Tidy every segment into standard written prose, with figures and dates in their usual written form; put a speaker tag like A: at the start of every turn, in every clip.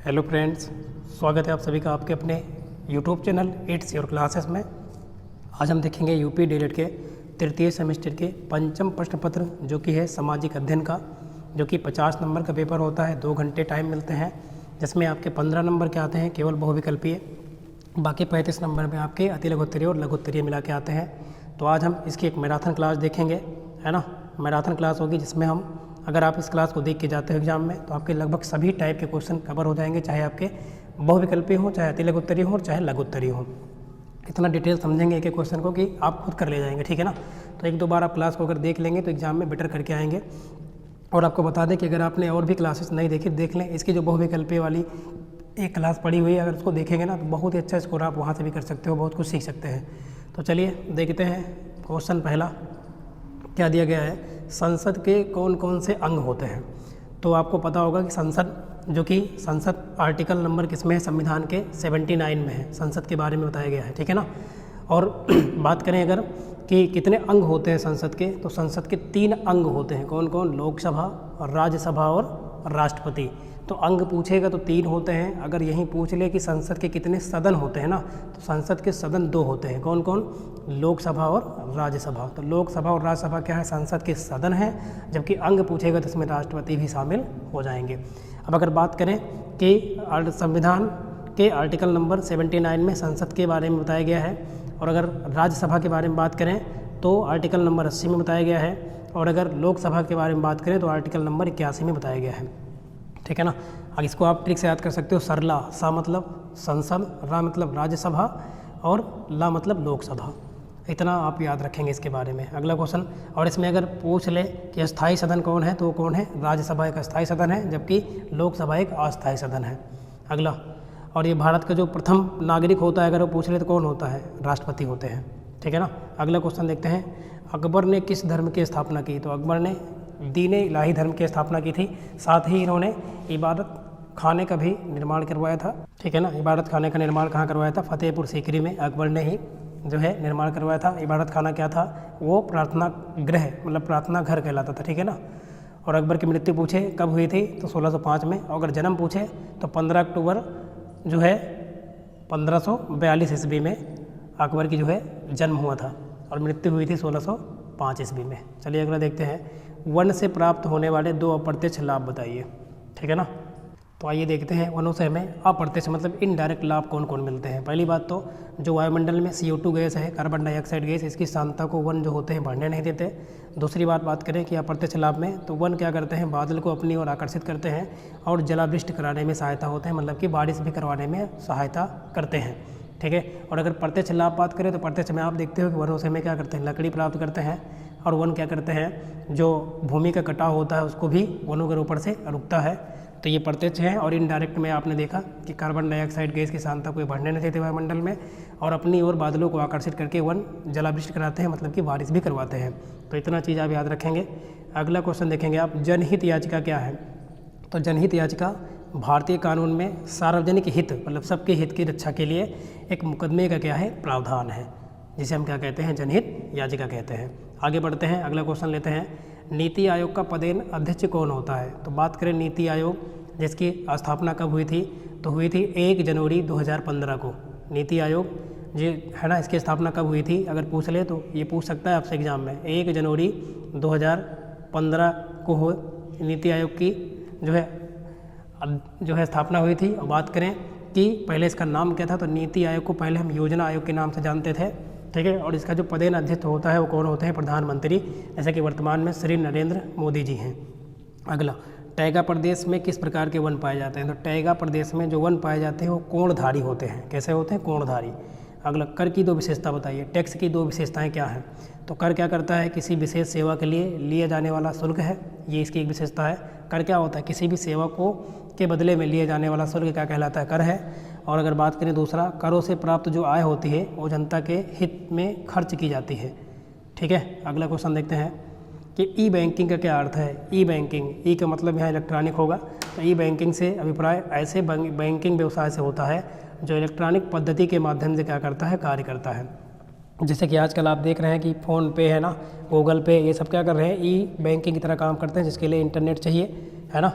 A: Hello friends, स्वागत है आप सभी का आपके अपने YouTube channel it's your classes में। आज हम देखेंगे यूपी डीएलएड के तृतीय सेमेस्टर के पंचम प्रश्न पत्र जो कि है सामाजिक अध्ययन का, जो कि 50 नंबर का पेपर होता है। 2 घंटे टाइम मिलते हैं, जिसमें आपके 15 नंबर के आते हैं केवल बहुविकल्पीय, बाकी 35 नंबर में आपके अति लघुत्तरीय और लघुत्तरीय मिला के आते हैं। तो आज हम इसकी एक मैराथन क्लास देखेंगे, है ना। मैराथन क्लास होगी जिसमें हम, अगर आप इस क्लास को देख के जाते हो एग्जाम में, तो आपके लगभग सभी टाइप के क्वेश्चन कवर हो जाएंगे, चाहे आपके बहुविकल्पीय हों, चाहे अति लघुत्तरीय हों, चाहे लघुत्तरीय हों। इतना डिटेल समझेंगे एक एक क्वेश्चन को कि आप खुद कर ले जाएंगे, ठीक है ना। तो 1-2 बार आप क्लास को अगर देख लेंगे तो एग्जाम में बेटर करके आएंगे। और आपको बता दें कि अगर आपने और भी क्लासेस नहीं देखी देख लें, इसकी जो बहुविकल्पीय वाली एक क्लास पड़ी हुई है, अगर उसको देखेंगे ना तो बहुत ही अच्छा स्कोर आप वहाँ से भी कर सकते हो, बहुत कुछ सीख सकते हैं। तो चलिए देखते हैं क्वेश्चन पहला क्या दिया गया है। संसद के कौन कौन से अंग होते हैं। तो आपको पता होगा कि संसद आर्टिकल नंबर किस में है, संविधान के 79 में है, संसद के बारे में बताया गया है, ठीक है ना। और बात करें अगर कि कितने अंग होते हैं संसद के, तो संसद के 3 अंग होते हैं। कौन कौन? लोकसभा, राज्यसभा और राष्ट्रपति। तो अंग पूछेगा तो 3 होते हैं। अगर यहीं पूछ ले कि संसद के कितने सदन होते हैं ना, तो संसद के सदन 2 होते हैं। कौन कौन? लोकसभा और राज्यसभा। तो लोकसभा और राज्यसभा क्या है? संसद के सदन हैं। जबकि अंग पूछेगा तो इसमें राष्ट्रपति भी शामिल हो जाएंगे। अब अगर बात करें कि संविधान के आर्टिकल नंबर 79 में संसद के बारे में बताया गया है, और अगर राज्यसभा के बारे में बात करें तो आर्टिकल नंबर 80 में बताया गया है, और अगर लोकसभा के बारे में बात करें तो आर्टिकल नंबर 81 में बताया गया है, ठीक है ना। अब इसको आप ट्रिक से याद कर सकते हो। सरला, सा मतलब संसद, रा मतलब राज्यसभा और ला मतलब लोकसभा। इतना आप याद रखेंगे इसके बारे में। अगला क्वेश्चन, और इसमें अगर पूछ ले कि अस्थाई सदन कौन है, तो वो कौन है? राज्यसभा एक अस्थाई सदन है, जबकि लोकसभा एक अस्थाई सदन है। अगला, और ये भारत का जो प्रथम नागरिक होता है, अगर वो पूछ ले तो कौन होता है? राष्ट्रपति होते हैं, ठीक है ना। अगला क्वेश्चन देखते हैं, अकबर ने किस धर्म की स्थापना की। तो अकबर ने दीन-ए इलाही धर्म की स्थापना की थी। साथ ही इन्होंने इबादत खाने का भी निर्माण करवाया था, ठीक है ना। इबादत खाने का निर्माण कहाँ करवाया था? फतेहपुर सीकरी में अकबर ने ही जो है निर्माण करवाया था। इबादत खाना क्या था? वो प्रार्थना गृह मतलब प्रार्थना घर कहलाता था, ठीक है ना। और अकबर की मृत्यु पूछे कब हुई थी, तो 1605 में। और अगर जन्म पूछे तो 15 अक्टूबर जो है 1542 ईस्वी में अकबर की जो है जन्म हुआ था, और मृत्यु हुई थी 1605 ईस्वी में। चलिए अगला देखते हैं, वन से प्राप्त होने वाले 2 अप्रत्यक्ष लाभ बताइए, ठीक है ना। तो आइए देखते हैं, वनों से हमें अप्रत्यक्ष मतलब इनडायरेक्ट लाभ कौन कौन मिलते हैं। पहली बात तो जो वायुमंडल में CO2 गैस है, कार्बन डाइऑक्साइड गैस, इसकी सांद्रता को वन जो होते हैं बढ़ने नहीं देते। दूसरी बात करें कि अप्रत्यक्ष लाभ में, तो वन क्या करते हैं? बादल को अपनी ओर आकर्षित करते हैं और जलावृष्टि कराने में सहायता होते हैं, मतलब कि बारिश भी करवाने में सहायता करते हैं, ठीक है। और अगर प्रत्यक्ष लाभ बात करें तो प्रत्यक्ष में आप देखते हो कि वनों से हमें क्या करते हैं? लकड़ी प्राप्त करते हैं। और वन क्या करते हैं? जो भूमि का कटाव होता है उसको भी वनों के ऊपर से रुकता है। तो ये प्रत्यक्ष है। और इनडायरेक्ट में आपने देखा कि कार्बन डाइऑक्साइड गैस की सांद्रता को बढ़ने नहीं देते वायुमंडल में, और अपनी ओर बादलों को आकर्षित करके वन जलावृष्टि कराते हैं, मतलब कि बारिश भी करवाते हैं। तो इतना चीज़ आप याद रखेंगे। अगला क्वेश्चन देखेंगे आप, जनहित याचिका क्या है। तो जनहित याचिका भारतीय कानून में सार्वजनिक हित मतलब सबके हित की रक्षा के लिए एक मुकदमे का क्या है? प्रावधान है, जिसे हम क्या कहते हैं? जनहित याचिका कहते हैं। आगे बढ़ते हैं, अगला क्वेश्चन लेते हैं, नीति आयोग का पदेन अध्यक्ष कौन होता है। तो बात करें नीति आयोग, जिसकी स्थापना कब हुई थी, तो हुई थी 1 जनवरी 2015 को। नीति आयोग जी है ना, इसकी स्थापना कब हुई थी अगर पूछ ले तो ये पूछ सकता है आपसे एग्जाम में। 1 जनवरी 2015 को हो नीति आयोग की जो है स्थापना हुई थी। और बात करें कि पहले इसका नाम क्या था, तो नीति आयोग को पहले हम योजना आयोग के नाम से जानते थे, ठीक है। और इसका जो पदेन अध्यक्ष होता है वो कौन होते हैं? प्रधानमंत्री, जैसे कि वर्तमान में श्री नरेंद्र मोदी जी हैं। अगला, टैगा प्रदेश में किस प्रकार के वन पाए जाते हैं। तो टैगा प्रदेश में जो वन पाए जाते हैं वो कोणधारी होते हैं। कैसे होते हैं? कोणधारी। अगला, कर की 2 विशेषता बताइए। टैक्स की 2 विशेषताएं क्या हैं। तो कर क्या करता है? किसी विशेष सेवा के लिए लिए जाने वाला शुल्क है, ये इसकी एक विशेषता है। कर क्या होता है? किसी भी सेवा को के बदले में लिए जाने वाला शुल्क क्या कहलाता है? कर है। और अगर बात करें दूसरा, करों से प्राप्त जो आय होती है वो जनता के हित में खर्च की जाती है, ठीक है। अगला क्वेश्चन देखते हैं कि ई बैंकिंग का क्या अर्थ है। ई बैंकिंग, ई का मतलब यहाँ इलेक्ट्रॉनिक होगा। तो ई बैंकिंग से अभिप्राय ऐसे बैंकिंग व्यवसाय से होता है जो इलेक्ट्रॉनिक पद्धति के माध्यम से क्या करता है? कार्य करता है। जैसे कि आजकल आप देख रहे हैं कि फ़ोन पे है ना, गूगल पे, ये सब क्या कर रहे हैं? ई बैंकिंग की तरह काम करते हैं, जिसके लिए इंटरनेट चाहिए, है ना।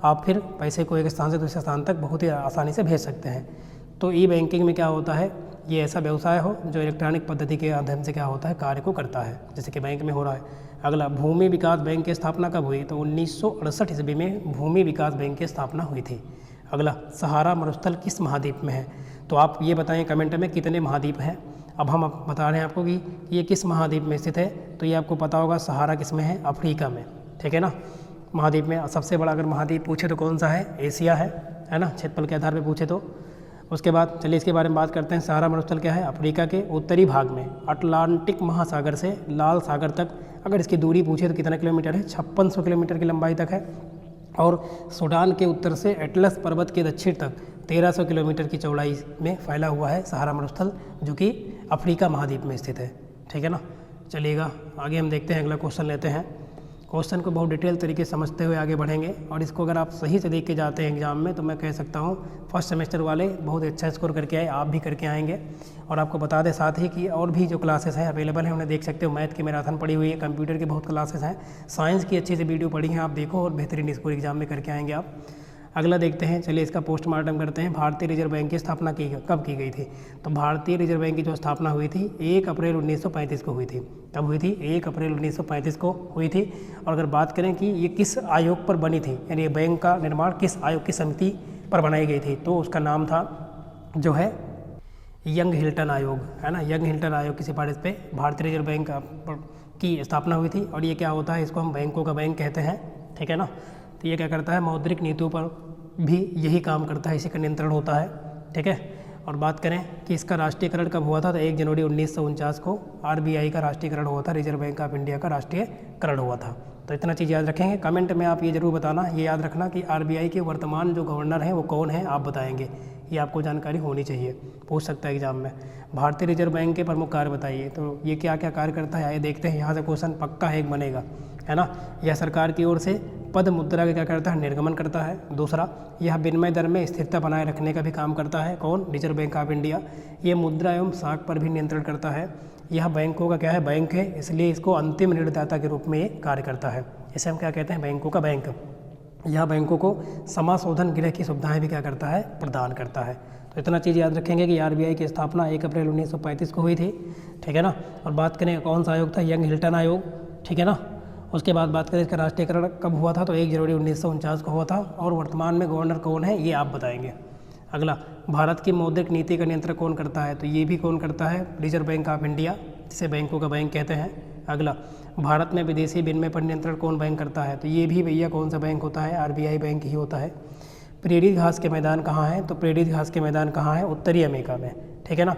A: आप फिर पैसे को एक स्थान से दूसरे स्थान तक बहुत ही आसानी से भेज सकते हैं। तो ई बैंकिंग में क्या होता है, ये ऐसा व्यवसाय हो जो इलेक्ट्रॉनिक पद्धति के माध्यम से क्या होता है, कार्य को करता है, जैसे कि बैंक में हो रहा है। अगला, भूमि विकास बैंक की स्थापना कब हुई, तो 1968 ईस्वी में भूमि विकास बैंक की स्थापना हुई थी। अगला, सहारा मरुस्थल किस महाद्वीप में है, तो आप ये बताएं कमेंट में कितने महाद्वीप हैं। अब हम बता रहे हैं आपको कि ये किस महाद्वीप में स्थित है, तो ये आपको पता होगा सहारा किस में है, अफ्रीका में, ठीक है ना। महाद्वीप में सबसे बड़ा अगर महाद्वीप पूछे तो कौन सा है, एशिया है ना, क्षेत्रफल के आधार पर पूछे तो। उसके बाद चलिए इसके बारे में बात करते हैं। सहारा मरुस्थल क्या है, अफ्रीका के उत्तरी भाग में अटलांटिक महासागर से लाल सागर तक अगर इसकी दूरी पूछे तो कितना किलोमीटर है, 5600 किलोमीटर की लंबाई तक है। और सूडान के उत्तर से एटलस पर्वत के दक्षिण तक 1300 किलोमीटर की चौड़ाई में फैला हुआ है सहारा मरुस्थल, जो कि अफ्रीका महाद्वीप में स्थित है, ठीक है ना। चलिएगा आगे हम देखते हैं, अगला क्वेश्चन लेते हैं। क्वेश्चन को बहुत डिटेल तरीके से समझते हुए आगे बढ़ेंगे, और इसको अगर आप सही से देख के जाते हैं एग्जाम में तो मैं कह सकता हूँ फर्स्ट सेमेस्टर वाले बहुत अच्छा स्कोर करके आए, आप भी करके आएंगे। और आपको बता दें साथ ही कि और भी जो क्लासेस हैं अवेलेबल हैं, उन्हें देख सकते हो। मैथ की मैराथन पड़ी हुई है, कंप्यूटर की बहुत क्लासेस हैं, साइंस की अच्छी सी वीडियो पड़ी हैं, आप देखो और बेहतरीन स्कोर एग्जाम में करके आएंगे आप। अगला देखते हैं, चलिए इसका पोस्टमार्टम करते हैं। भारतीय रिजर्व बैंक की स्थापना कब की गई थी, तो भारतीय रिजर्व बैंक की जो स्थापना हुई थी 1 अप्रैल 1935 को हुई थी। कब हुई थी, 1 अप्रैल 1935 को हुई थी। और अगर बात करें कि ये किस आयोग पर बनी थी, यानी ये बैंक का निर्माण किस आयोग की समिति पर बनाई गई थी, तो उसका नाम था जो है यंग हिल्टन आयोग, है ना। यंग हिल्टन आयोग की सिफारिश पे भारतीय रिजर्व बैंक की स्थापना हुई थी। और ये क्या होता है, इसको हम बैंकों का बैंक कहते हैं, ठीक है ना। तो ये क्या करता है, मौद्रिक नीतियों पर भी यही काम करता है, इसी का नियंत्रण होता है, ठीक है। और बात करें कि इसका राष्ट्रीयकरण कब हुआ था, तो 1 जनवरी 1949 को आरबीआई का राष्ट्रीयकरण हुआ था, रिजर्व बैंक ऑफ इंडिया का राष्ट्रीयकरण हुआ था। तो इतना चीज़ याद रखेंगे। कमेंट में आप ये जरूर बताना, ये याद रखना कि आरबीआई के वर्तमान जो गवर्नर हैं वो कौन है, आप बताएंगे, ये आपको जानकारी होनी चाहिए, पूछ सकता है एग्जाम में। भारतीय रिजर्व बैंक के प्रमुख कार्य बताइए, तो ये क्या क्या कार्य करता है, आइए देखते हैं। यहाँ से क्वेश्चन पक्का है, एक बनेगा, है ना। यह सरकार की ओर से पद मुद्रा का क्या करता है, निर्गमन करता है। दूसरा, यह विनिमय दर में स्थिरता बनाए रखने का भी काम करता है, कौन, रिजर्व बैंक ऑफ इंडिया। ये मुद्रा एवं साख पर भी नियंत्रण करता है। यह बैंकों का क्या है, बैंक है, इसलिए इसको अंतिम ऋणदाता के रूप में ये कार्य करता है। इसे हम क्या कहते हैं, बैंकों का बैंक। यह बैंकों को समाशोधन गृह की सुविधाएं भी क्या करता है, प्रदान करता है। तो इतना चीज़ याद रखेंगे कि आरबीआई की स्थापना 1 अप्रैल 1935 को हुई थी, ठीक है ना। और बात करें कौन सा आयोग था, यंग हिल्टन आयोग, ठीक है ना। उसके बाद बात करें इसका राष्ट्रीयकरण कब हुआ था, तो 1 जनवरी 1949 को हुआ था। और वर्तमान में गवर्नर कौन है, ये आप बताएंगे। अगला, भारत की मौद्रिक नीति का नियंत्रण कौन करता है, तो ये भी कौन करता है, रिजर्व बैंक ऑफ इंडिया, जिसे बैंकों का बैंक कहते हैं। अगला, भारत में विदेशी विनिमय पर नियंत्रण कौन बैंक करता है, तो ये भी भैया कौन सा बैंक होता है, आरबीआई बैंक ही होता है। प्रेरित घास के मैदान कहाँ हैं, तो प्रेरित घास के मैदान कहाँ है, उत्तरी अमेरिका में, ठीक है ना।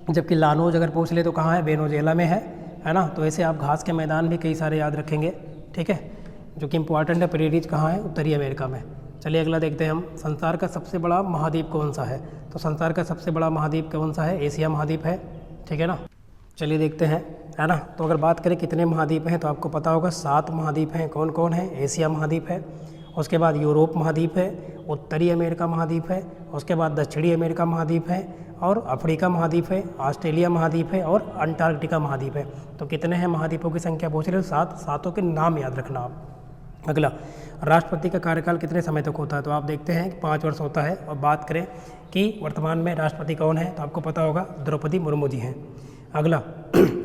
A: जबकि लानोज अगर पूछ ले तो कहाँ है, वेनेजुएला में है ना। तो ऐसे आप घास के मैदान भी कई सारे याद रखेंगे, ठीक है, जो कि इंपॉर्टेंट है। प्रेरित कहाँ है, उत्तरी अमेरिका में। चलिए अगला देखते हैं हम, संसार का सबसे बड़ा महाद्वीप कौन सा है, तो संसार का सबसे बड़ा महाद्वीप कौन सा है, एशिया महाद्वीप है, ठीक है ना। चलिए देखते हैं, है ना। तो अगर बात करें कितने महाद्वीप हैं, तो आपको पता होगा 7 महाद्वीप हैं। कौन कौन है, एशिया महाद्वीप है, उसके बाद यूरोप महाद्वीप है, उत्तरी अमेरिका महाद्वीप है, उसके बाद दक्षिणी अमेरिका महाद्वीप है, और अफ्रीका महाद्वीप है, ऑस्ट्रेलिया महाद्वीप है, और अंटार्कटिका महाद्वीप है। तो कितने हैं महाद्वीपों की संख्या पूछ रहे हो, 7। सातों के नाम याद रखना आप। अगला, राष्ट्रपति का कार्यकाल कितने समय तक होता है, तो आप देखते हैं कि 5 वर्ष होता है। और बात करें कि वर्तमान में राष्ट्रपति कौन है, तो आपको पता होगा द्रौपदी मुर्मू जी हैं। अगला,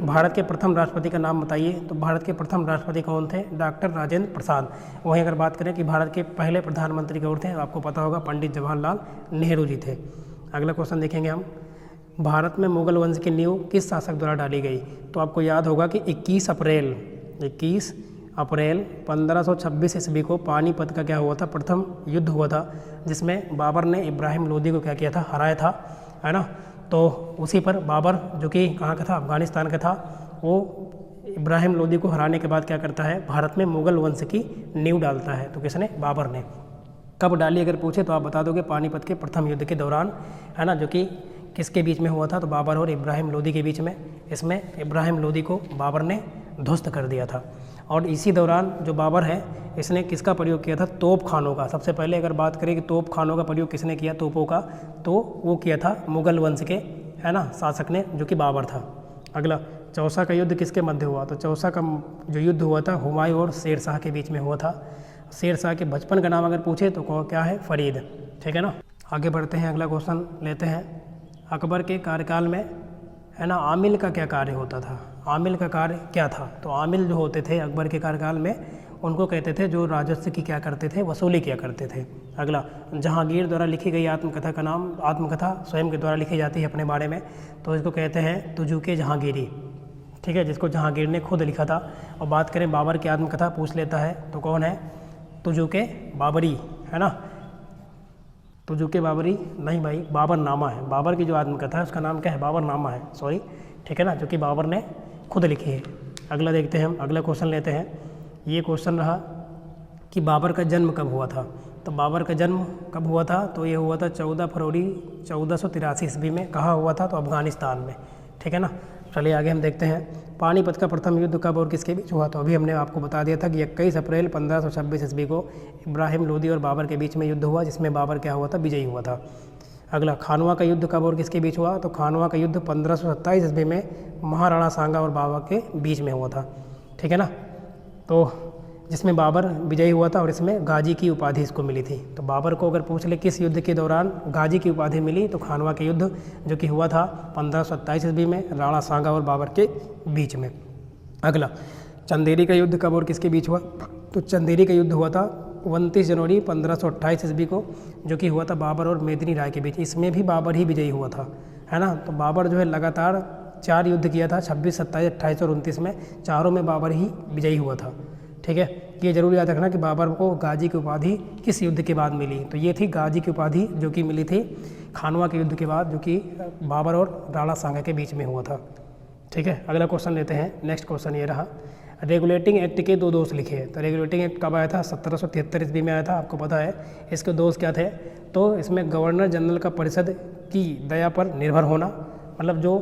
A: भारत के प्रथम राष्ट्रपति का नाम बताइए, तो भारत के प्रथम राष्ट्रपति कौन थे, डॉक्टर राजेंद्र प्रसाद। वहीं अगर बात करें कि भारत के पहले प्रधानमंत्री कौन थे, तो आपको पता होगा पंडित जवाहरलाल नेहरू जी थे। अगला क्वेश्चन देखेंगे हम, भारत में मुगल वंश की नींव किस शासक द्वारा डाली गई, तो आपको याद होगा कि 21 अप्रैल 1526 ईस्वी को पानीपत का क्या हुआ था, प्रथम युद्ध हुआ था, जिसमें बाबर ने इब्राहिम लोदी को क्या किया था, हराया था, है ना। तो उसी पर बाबर, जो कि कहाँ का था, अफगानिस्तान का था, वो इब्राहिम लोदी को हराने के बाद क्या करता है, भारत में मुगल वंश की नींव डालता है। तो किसने, बाबर ने। कब डाली अगर पूछे तो आप बता दोगे पानीपत के प्रथम युद्ध के दौरान, है ना, जो कि किसके बीच में हुआ था, तो बाबर और इब्राहिम लोदी के बीच में। इसमें इब्राहिम लोदी को बाबर ने ध्वस्त कर दिया था। और इसी दौरान जो बाबर है, इसने किसका प्रयोग किया था, तोप खानों का। सबसे पहले अगर बात करें कि तोप खानों का प्रयोग किसने किया, तोपों का, तो वो किया था मुगल वंश के, है ना, शासक ने, जो कि बाबर था। अगला, चौसा का युद्ध किसके मध्य हुआ, तो चौसा का जो युद्ध हुआ था हुमायूं और शेर शाह के बीच में हुआ था। शेर शाह के बचपन का नाम अगर पूछे तो क्या है, फरीद। ठीक है ना। आगे बढ़ते हैं, अगला क्वेश्चन लेते हैं। अकबर के कार्यकाल में है ना आमिल का क्या कार्य होता था? आमिल का कार्य क्या था? तो आमिल जो होते थे अकबर के कार्यकाल में, उनको कहते थे जो राजस्व की क्या करते थे, वसूली किया करते थे। अगला, जहांगीर द्वारा लिखी गई आत्मकथा का नाम, आत्मकथा स्वयं के द्वारा लिखी जाती है अपने बारे में, तो इसको कहते हैं तुजुके जहांगीरी। ठीक है, जिसको जहांगीर ने खुद लिखा था। और बात करें बाबर की आत्मकथा पूछ लेता है तो कौन है, तुजुके बाबरी, है ना। तुजुके बाबरी नहीं भाई, बाबरनामा है। बाबर की जो आत्मकथा है उसका नाम क्या है, बाबरनामा है, सॉरी। ठीक है ना, जो कि बाबर ने खुद लिखी है। अगला देखते हैं हम, अगला क्वेश्चन लेते हैं। ये क्वेश्चन रहा कि बाबर का जन्म कब हुआ था? तो बाबर का जन्म कब हुआ था? तो ये हुआ था 14 फरवरी 1483 ईस्वी में। कहाँ हुआ था? तो अफगानिस्तान में। ठीक है ना। चलिए आगे हम देखते हैं, पानीपत का प्रथम युद्ध कब और किसके बीच हुआ? तो अभी हमने आपको बता दिया था कि 21 अप्रैल 1526 ईस्वी को इब्राहिम लोदी और बाबर के बीच में युद्ध हुआ, जिसमें बाबर क्या हुआ था, विजयी हुआ था। अगला, खानवा का युद्ध कब और किसके बीच हुआ? तो खानवा का युद्ध 1527 ईस्वी में महाराणा सांगा और बाबर के बीच में हुआ था। ठीक है ना। तो जिसमें बाबर विजयी हुआ था और इसमें गाजी की उपाधि इसको मिली थी। तो बाबर को अगर पूछ ले किस युद्ध के दौरान गाजी की उपाधि मिली, तो खानवा के युद्ध जो कि हुआ था 1527 ईस्वी में राणा सांगा और बाबर के बीच में। अगला, चंदेरी का युद्ध कब और किसके बीच हुआ? तो चंदेरी का युद्ध हुआ था 29 जनवरी 1528 ईस्वी को, जो कि हुआ था बाबर और मेदिनी राय के बीच। इसमें भी बाबर ही विजयी हुआ था, है ना। तो बाबर जो है लगातार 4 युद्ध किया था, 26, 27, 28 और 29 में, चारों में बाबर ही विजयी हुआ था। ठीक है, ये जरूर याद रखना कि बाबर को गाजी की उपाधि किस युद्ध के बाद मिली? तो ये थी गाजी की उपाधि जो कि मिली थी खानवा के युद्ध के बाद, जो कि बाबर और राणा सांगा के बीच में हुआ था। ठीक है, अगला क्वेश्चन लेते हैं। नेक्स्ट क्वेश्चन ये रहा, रेगुलेटिंग एक्ट के 2 दोष लिखे। तो रेगुलेटिंग एक्ट कब आया था? 1773 ईस्वी में आया था, आपको पता है। इसके दोष क्या थे? तो इसमें गवर्नर जनरल का परिषद की दया पर निर्भर होना, मतलब जो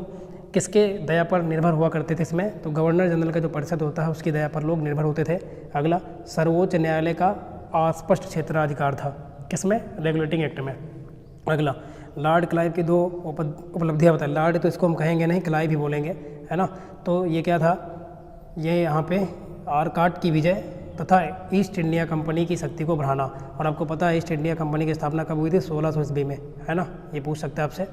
A: किसके दया पर निर्भर हुआ करते थे इसमें? तो गवर्नर जनरल का जो परिषद होता है उसकी दया पर लोग निर्भर होते थे। अगला, सर्वोच्च न्यायालय का अस्पष्ट क्षेत्राधिकार था, किसमें? रेगुलेटिंग एक्ट में। अगला, लॉर्ड क्लाइव की 2 उपलब्धियाँ बताएं। लॉर्ड तो इसको हम कहेंगे नहीं, क्लाइव ही बोलेंगे, है ना। तो ये क्या था? ये यहाँ पे आरकाट की विजय तथा ईस्ट इंडिया कंपनी की शक्ति को बढ़ाना। और आपको पता है ईस्ट इंडिया कंपनी की स्थापना कब हुई थी? 1600 ईस्वी में, है ना। ये पूछ सकते हैं आपसे।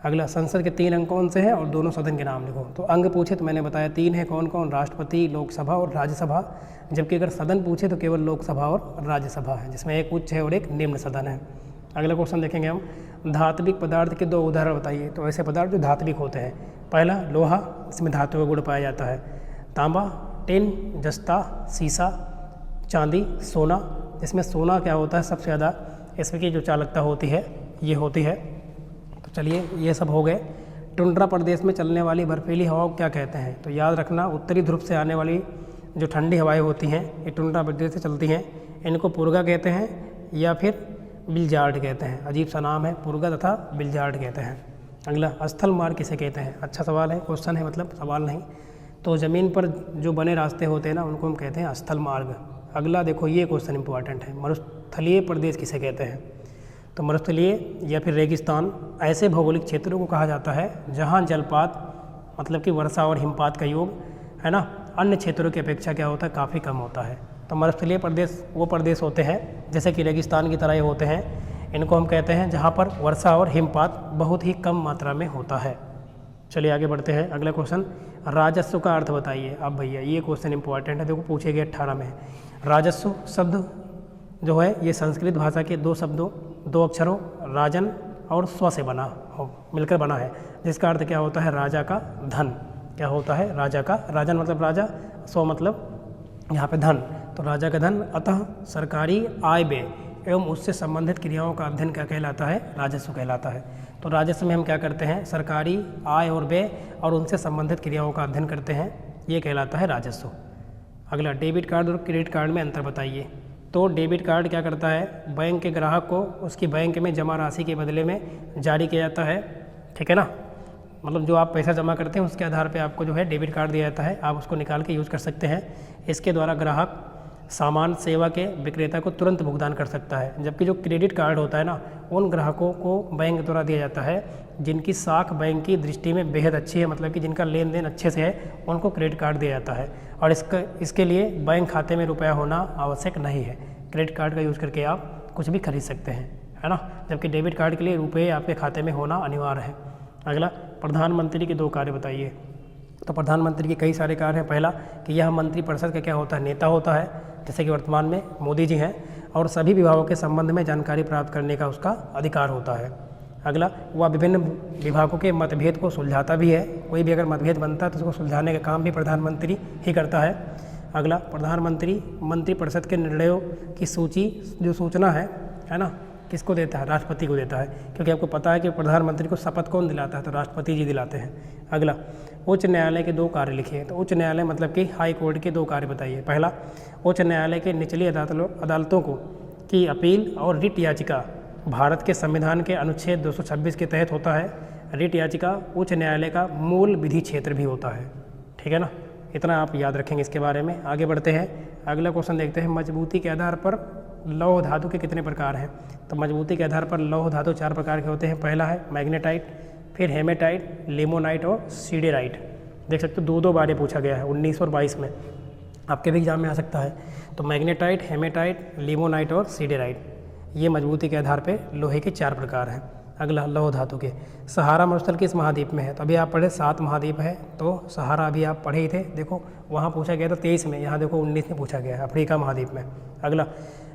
A: अगला, संसद के 3 अंग कौन से हैं और दोनों सदन के नाम लिखो। तो अंग पूछे तो मैंने बताया 3 है, कौन कौन? राष्ट्रपति, लोकसभा और राज्यसभा। जबकि अगर सदन पूछे तो केवल लोकसभा और राज्यसभा है, जिसमें एक उच्च है और एक निम्न सदन है। अगला क्वेश्चन देखेंगे हम, धात्विक पदार्थ के 2 उदाहरण बताइए। तो ऐसे पदार्थ जो धात्विक होते हैं, पहला लोहा, इसमें धातु का गुण पाया जाता है। तांबा, टिन, जस्ता, सीसा, चांदी, सोना। इसमें सोना क्या होता है? सबसे ज़्यादा इसमें की जो चालकता होती है ये होती है। तो चलिए ये सब हो गए। टुंड्रा प्रदेश में चलने वाली बर्फीली हवाओं को क्या कहते हैं? तो याद रखना, उत्तरी ध्रुव से आने वाली जो ठंडी हवाएं होती हैं ये टुंड्रा प्रदेश से चलती हैं। इनको पुर्गा कहते हैं या फिर बिलजार्ड कहते हैं। अजीब सा नाम है, पुर्गा तथा बिलजार्ड कहते हैं। अगला, स्थल मार्ग किसे कहते हैं? अच्छा सवाल है, क्वेश्चन है, मतलब सवाल नहीं। तो ज़मीन पर जो बने रास्ते होते हैं ना, उनको हम कहते हैं स्थल मार्ग। अगला देखो, ये क्वेश्चन इंपॉर्टेंट है, मरुस्थलीय प्रदेश किसे कहते हैं? तो मरुस्थलीय या फिर रेगिस्तान ऐसे भौगोलिक क्षेत्रों को कहा जाता है जहाँ जलपात, मतलब कि वर्षा और हिमपात का योग, है ना, अन्य क्षेत्रों की अपेक्षा क्या होता है? काफ़ी कम होता है। तो मरुस्थलीय प्रदेश वो प्रदेश होते हैं जैसे कि रेगिस्तान की तरह ये होते हैं, इनको हम कहते हैं जहाँ पर वर्षा और हिमपात बहुत ही कम मात्रा में होता है। चलिए आगे बढ़ते हैं। अगला क्वेश्चन, राजस्व का अर्थ बताइए। अब भैया ये क्वेश्चन इंपॉर्टेंट है, देखो पूछे गए 18 में। राजस्व शब्द जो है ये संस्कृत भाषा के 2 शब्दों, 2 अक्षरों राजन और स्व से बना हो, मिलकर बना है, जिसका अर्थ क्या होता है? राजा का धन। क्या होता है? राजा का, राजन मतलब राजा, स्व मतलब यहाँ पे धन। तो राजा का धन, अतः सरकारी आय व्यय एवं उससे संबंधित क्रियाओं का अध्ययन क्या कहलाता है? राजस्व कहलाता है। तो राजस्व में हम क्या करते हैं? सरकारी आय और व्यय और उनसे संबंधित क्रियाओं का अध्ययन करते हैं, ये कहलाता है राजस्व। अगला, डेबिट कार्ड और क्रेडिट कार्ड में अंतर बताइए। तो डेबिट कार्ड क्या करता है? बैंक के ग्राहक को उसकी बैंक में जमा राशि के बदले में जारी किया जाता है, ठीक है ना। मतलब जो आप पैसा जमा करते हैं उसके आधार पे आपको जो है डेबिट कार्ड दिया जाता है, आप उसको निकाल के यूज़ कर सकते हैं। इसके द्वारा ग्राहक सामान सेवा के विक्रेता को तुरंत भुगतान कर सकता है। जबकि जो क्रेडिट कार्ड होता है ना, उन ग्राहकों को बैंक द्वारा दिया जाता है जिनकी साख बैंक की दृष्टि में बेहद अच्छी है, मतलब कि जिनका लेन देन अच्छे से है, उनको क्रेडिट कार्ड दिया जाता है। और इसके लिए बैंक खाते में रुपया होना आवश्यक नहीं है। क्रेडिट कार्ड का यूज़ करके आप कुछ भी खरीद सकते हैं, है ना। जबकि डेबिट कार्ड के लिए रुपये आपके खाते में होना अनिवार्य है। अगला, प्रधानमंत्री के 2 कार्य बताइए। तो प्रधानमंत्री के कई सारे कार्य हैं। पहला कि यह मंत्रिपरिषद का क्या होता है, नेता होता है, जैसे कि वर्तमान में मोदी जी हैं, और सभी विभागों के संबंध में जानकारी प्राप्त करने का उसका अधिकार होता है। अगला, वह विभिन्न विभागों के मतभेद को सुलझाता भी है। कोई भी अगर मतभेद बनता है तो उसको सुलझाने का काम भी प्रधानमंत्री ही करता है। अगला, प्रधानमंत्री मंत्रिपरिषद के निर्णयों की सूची जो सूचना है ना, किसको देता है, राष्ट्रपति को देता है, क्योंकि आपको पता है कि प्रधानमंत्री को शपथ कौन दिलाता है, तो राष्ट्रपति जी दिलाते हैं। अगला, उच्च न्यायालय के 2 कार्य लिखिए। तो उच्च न्यायालय मतलब कि हाई कोर्ट के 2 कार्य बताइए। पहला, उच्च न्यायालय के निचली अदालतों को की अपील और रिट याचिका भारत के संविधान के अनुच्छेद 226 के तहत होता है। रिट याचिका उच्च न्यायालय का मूल विधि क्षेत्र भी होता है, ठीक है ना। इतना आप याद रखेंगे इसके बारे में। आगे बढ़ते हैं, अगला क्वेश्चन देखते हैं। मजबूती के आधार पर लौह धातु के कितने प्रकार हैं। तो मजबूती के आधार पर लौह धातु 4 प्रकार के होते हैं। पहला है मैग्नेटाइट, फिर हेमेटाइट, लिमोनाइट और सीडेराइट। देख सकते हो 2 बार पूछा गया है 19 और 22 में, आपके भी एग्जाम में आ सकता है। तो मैग्नेटाइट, हेमेटाइट, लिमोनाइट और सीडेराइट, ये मजबूती के आधार पर लोहे के 4 प्रकार हैं। अगला, लौह धातु के सहारा मरुस्थल किस महाद्वीप में है। तो अभी आप पढ़े 7 महाद्वीप है, तो सहारा अभी आप पढ़े ही थे। देखो वहाँ पूछा गया था 23 में, यहाँ देखो 19 में पूछा गया है, अफ्रीका महाद्वीप में। अगला,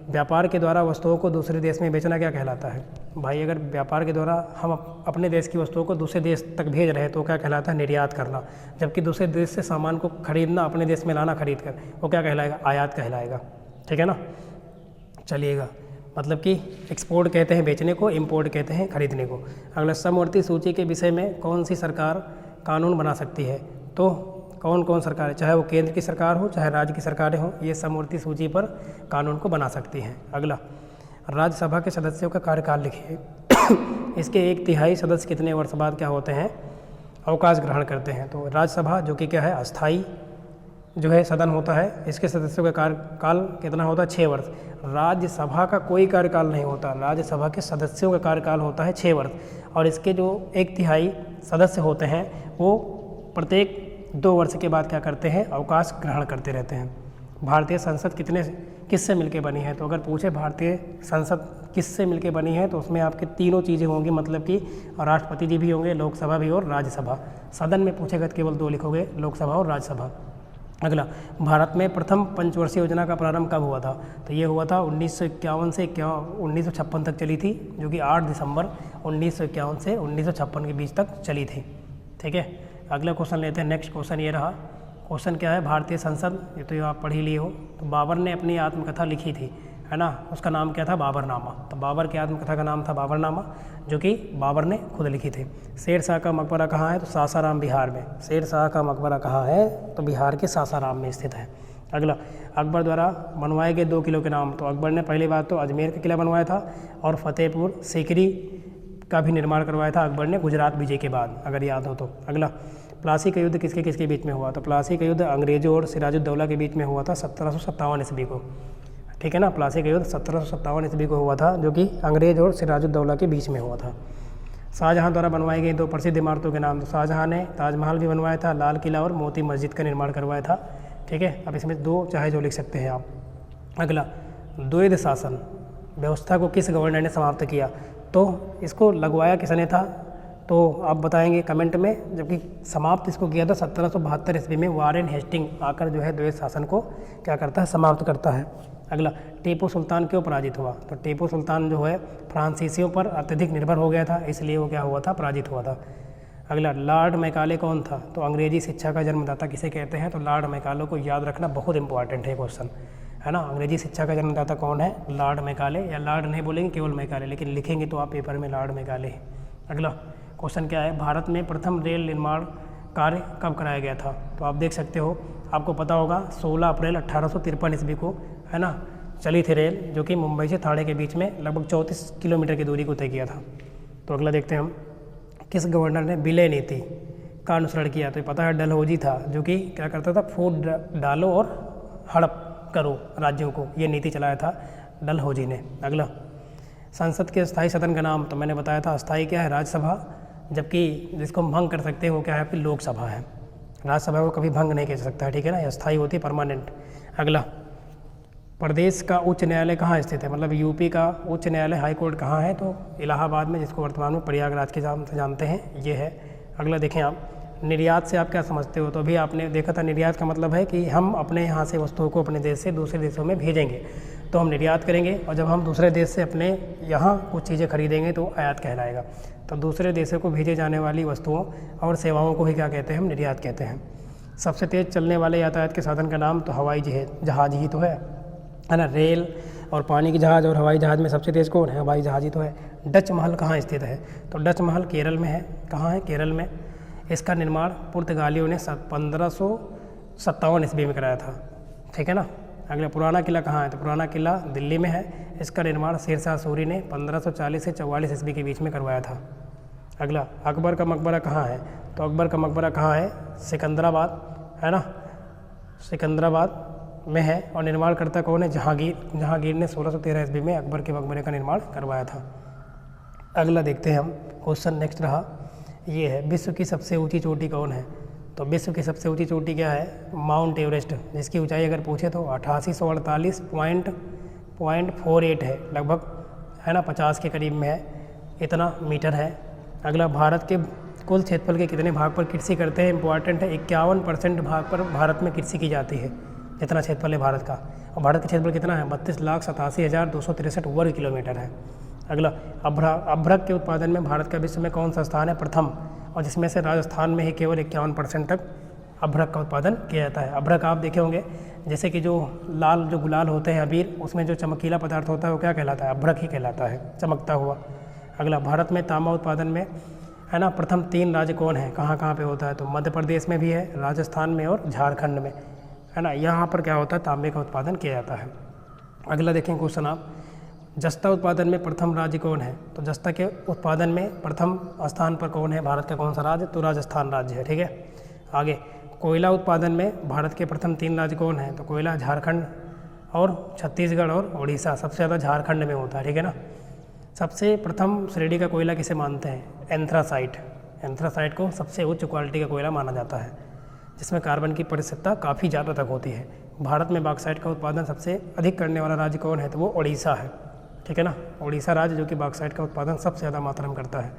A: व्यापार के द्वारा वस्तुओं को दूसरे देश में बेचना क्या कहलाता है। भाई अगर व्यापार के द्वारा हम अपने देश की वस्तुओं को दूसरे देश तक भेज रहे हैं तो क्या कहलाता है, निर्यात करना। जबकि दूसरे देश से सामान को खरीदना, अपने देश में लाना खरीद कर, वो क्या कहलाएगा, आयात कहलाएगा, ठीक है ना। चलिएगा, मतलब कि एक्सपोर्ट कहते हैं बेचने को, इंपोर्ट कहते हैं खरीदने को। अगला, समवर्ती सूची के विषय में कौन सी सरकार कानून बना सकती है। तो कौन कौन सरकार है, चाहे वो केंद्र की सरकार हो चाहे राज्य की सरकारें हों, ये समवर्ती सूची पर कानून को बना सकती हैं। अगला, राज्यसभा के सदस्यों का कार्यकाल लिखिए। इसके 1/3 सदस्य कितने वर्ष बाद क्या होते हैं, अवकाश ग्रहण करते हैं। तो राज्यसभा जो कि क्या है, अस्थाई जो है सदन होता है, इसके सदस्यों का कार्यकाल कितना होता है, 6 वर्ष। राज्यसभा का कोई कार्यकाल नहीं होता, राज्यसभा के सदस्यों का कार्यकाल होता है 6 वर्ष। और इसके जो 1/3 सदस्य होते हैं वो प्रत्येक 2 वर्ष के बाद क्या करते हैं, अवकाश ग्रहण करते रहते हैं। भारतीय संसद किससे मिलके बनी है। तो अगर पूछे भारतीय संसद किससे मिलके बनी है तो उसमें आपके तीनों चीज़ें होंगी, मतलब कि राष्ट्रपति जी भी होंगे, लोकसभा भी और राज्यसभा। सदन में पूछेगा तो केवल 2 लिखोगे, लोकसभा और राज्यसभा। अगला, भारत में प्रथम पंचवर्षीय योजना का प्रारंभ कब हुआ था। तो ये हुआ था 1951 से 1956 तक चली थी, जो कि 8 दिसंबर 1951 से 1956 के बीच तक चली थी, ठीक है। अगला क्वेश्चन लेते हैं। नेक्स्ट क्वेश्चन ये रहा। क्वेश्चन क्या है, भारतीय संसद, ये तो आप पढ़ ही लिए हो। तो बाबर ने अपनी आत्मकथा लिखी थी, है ना, उसका नाम क्या था, बाबरनामा। तो बाबर की आत्मकथा का नाम था बाबरनामा, जो कि बाबर ने खुद लिखी थी। शेर शाह का मकबरा कहाँ है, तो सासाराम बिहार में। शेर शाह का मकबरा कहाँ है, तो बिहार के सासाराम में स्थित है। अगला, अकबर द्वारा बनवाए गए 2 किलों के नाम। तो अकबर ने पहली बात तो अजमेर का किला बनवाया था और फतेहपुर सीकरी का भी निर्माण करवाया था अकबर ने गुजरात विजय के बाद, अगर याद हो तो। अगला, प्लासी का युद्ध किसके किसके बीच में हुआ। तो प्लासी का युद्ध अंग्रेजों और सिराजुद्दौला के बीच में हुआ था 1757 ईस्वी को, ठीक है ना। प्लासी का युद्ध 1757 ईस्वी को हुआ था, जो कि अंग्रेज और सिराजुद्दौला के बीच में हुआ था। शाहजहाँ द्वारा बनवाई गई 2 प्रसिद्ध इमारतों के नाम। तो शाहजहाँ ने ताजमहल भी बनवाया था, लाल किला और मोती मस्जिद का निर्माण करवाया था, ठीक है। अब इसमें 2 चाहे जो लिख सकते हैं आप। अगला, द्वैध शासन व्यवस्था को किस गवर्नर ने समाप्त किया। तो इसको लगवाया किसने था, तो आप बताएंगे कमेंट में। जबकि समाप्त इसको किया था 1772 ईस्वी में वारेन हेस्टिंग आकर जो है द्वैध शासन को क्या करता है, समाप्त करता है। अगला, टीपू सुल्तान क्यों पराजित हुआ। तो टीपू सुल्तान जो है फ्रांसीसियों पर अत्यधिक निर्भर हो गया था, इसलिए वो क्या हुआ था, पराजित हुआ था। अगला, लॉर्ड मैकाले कौन था। तो अंग्रेजी शिक्षा का जन्मदाता किसे कहते हैं। तो लॉर्ड मैकाले को याद रखना बहुत इंपॉर्टेंट है क्वेश्चन, है ना। अंग्रेजी शिक्षा का जन्मदाता कौन है, लॉर्ड मैकाले। या लॉर्ड नहीं बोलेंगे, केवल मैकाले, लेकिन लिखेंगे तो आप पेपर में लॉर्ड मैकाले है। अगला क्वेश्चन क्या है, भारत में प्रथम रेल निर्माण कार्य कब कराया गया था। तो आप देख सकते हो, आपको पता होगा 16 अप्रैल 1853 ईस्वी को, है ना, चली थी रेल, जो कि मुंबई से ठाणे के बीच में लगभग 34 किलोमीटर की दूरी को तय किया था। तो अगला देखते हैं हम, किस गवर्नर ने विलय नीति का अनुसरण किया। तो पता है डलहौजी था, जो कि क्या करता था, फूट डालो और हड़प करो राज्यों को, ये नीति चलाया था डलहौजी ने। अगला, संसद के स्थायी सदन का नाम। तो मैंने बताया था अस्थायी क्या है, राज्यसभा, जबकि जिसको हम भंग कर सकते हैं वो क्या है, आपकी लोकसभा है। राज्यसभा को कभी भंग नहीं कर सकता है, ठीक है ना, ये अस्थायी होती है, परमानेंट। अगला, प्रदेश का उच्च न्यायालय कहाँ स्थित है, मतलब यूपी का उच्च न्यायालय हाई कोर्ट कहाँ है, तो इलाहाबाद में, जिसको वर्तमान में प्रयागराज के नाम से जानते हैं, ये है। अगला देखें आप, निर्यात से आप क्या समझते हो, तो अभी आपने देखा था निर्यात का मतलब है कि हम अपने यहाँ से वस्तुओं को अपने देश से दूसरे देशों में भेजेंगे, तो हम निर्यात करेंगे, और जब हम दूसरे देश से अपने यहाँ कुछ चीज़ें खरीदेंगे तो आयात कहलाएगा। तो दूसरे देशों को भेजे जाने वाली वस्तुओं और सेवाओं को ही क्या कहते हैं, हम निर्यात कहते हैं। सबसे तेज़ चलने वाले यातायात के साधन का नाम, तो हवाई जहाज़ ही तो है ना। रेल और पानी की जहाज़ और हवाई जहाज़ में सबसे तेज़ कौन है, हवाई जहाज़ ही तो है। डच महल कहाँ स्थित है, तो डच महल केरल में है। कहाँ है, केरल में। इसका निर्माण पुर्तगालियों ने 1557 ईस्वी में कराया था, ठीक है ना। अगला, पुराना किला कहाँ है, तो पुराना किला दिल्ली में है। इसका निर्माण शेरशाह सूरी ने 1540 से 44 ईस्वी के बीच में करवाया था। अगला, अकबर का मकबरा कहाँ है, तो अकबर का मकबरा कहाँ है, सिकंदराबाद, है ना, सिकंदराबाद में है। और निर्माणकर्ता कौन है, जहांगीर ने 1613 ईस्वी में अकबर के मकबरे का निर्माण करवाया था। अगला देखते हैं हम, क्वेश्चन नेक्स्ट रहा, ये है, विश्व की सबसे ऊंची चोटी कौन है, तो विश्व की सबसे ऊंची चोटी क्या है, माउंट एवरेस्ट, जिसकी ऊंचाई अगर पूछे तो 8848.48 है, लगभग, है ना, 50 के करीब में है, इतना मीटर है। अगला, भारत के कुल क्षेत्रफल के कितने भाग पर कृषि करते हैं, इंपॉर्टेंट है, 51% भाग पर भारत में कृषि की जाती है, जितना क्षेत्रफल है भारत का। और भारत का क्षेत्रफल कितना है, 32,87,263 वर्ग किलोमीटर है। अगला, अभ्रक के उत्पादन में भारत का विश्व में कौन सा स्थान है, प्रथम, और जिसमें से राजस्थान में ही केवल 51% तक अभ्रक का उत्पादन किया जाता है। अभ्रक आप देखे होंगे, जैसे कि जो लाल जो गुलाल होते हैं अबीर, उसमें जो चमकीला पदार्थ होता है वो क्या कहलाता है, अभ्रक ही कहलाता है, चमकता हुआ। अगला, भारत में तांबा उत्पादन में, है ना, प्रथम 3 राज्य कौन है, कहाँ कहाँ पे होता है, तो मध्य प्रदेश में भी है, राजस्थान में और झारखंड में, है ना, यहाँ पर क्या होता है, तांबे का उत्पादन किया जाता है। अगला देखें क्वेश्चन आप, जस्ता उत्पादन में प्रथम राज्य कौन है, तो जस्ता के उत्पादन में प्रथम स्थान पर कौन है, भारत का कौन सा राज्य, तो राजस्थान राज्य है, ठीक है। आगे, कोयला उत्पादन में भारत के प्रथम 3 राज्य कौन है, तो कोयला झारखंड और छत्तीसगढ़ और उड़ीसा, सबसे ज़्यादा झारखंड में होता है, ठीक है ना। सबसे प्रथम श्रेणी का कोयला किसे मानते हैं, एंथ्रासाइट, एंथ्रासाइट को सबसे उच्च क्वालिटी का कोयला माना जाता है, जिसमें कार्बन की परिशुद्धता काफ़ी ज़्यादा तक होती है। भारत में बॉक्साइट का उत्पादन सबसे अधिक करने वाला राज्य कौन है, तो वो उड़ीसा है, ठीक है ना, उड़ीसा राज्य जो कि बॉक्साइट का उत्पादन सबसे ज़्यादा मात्रा में करता है।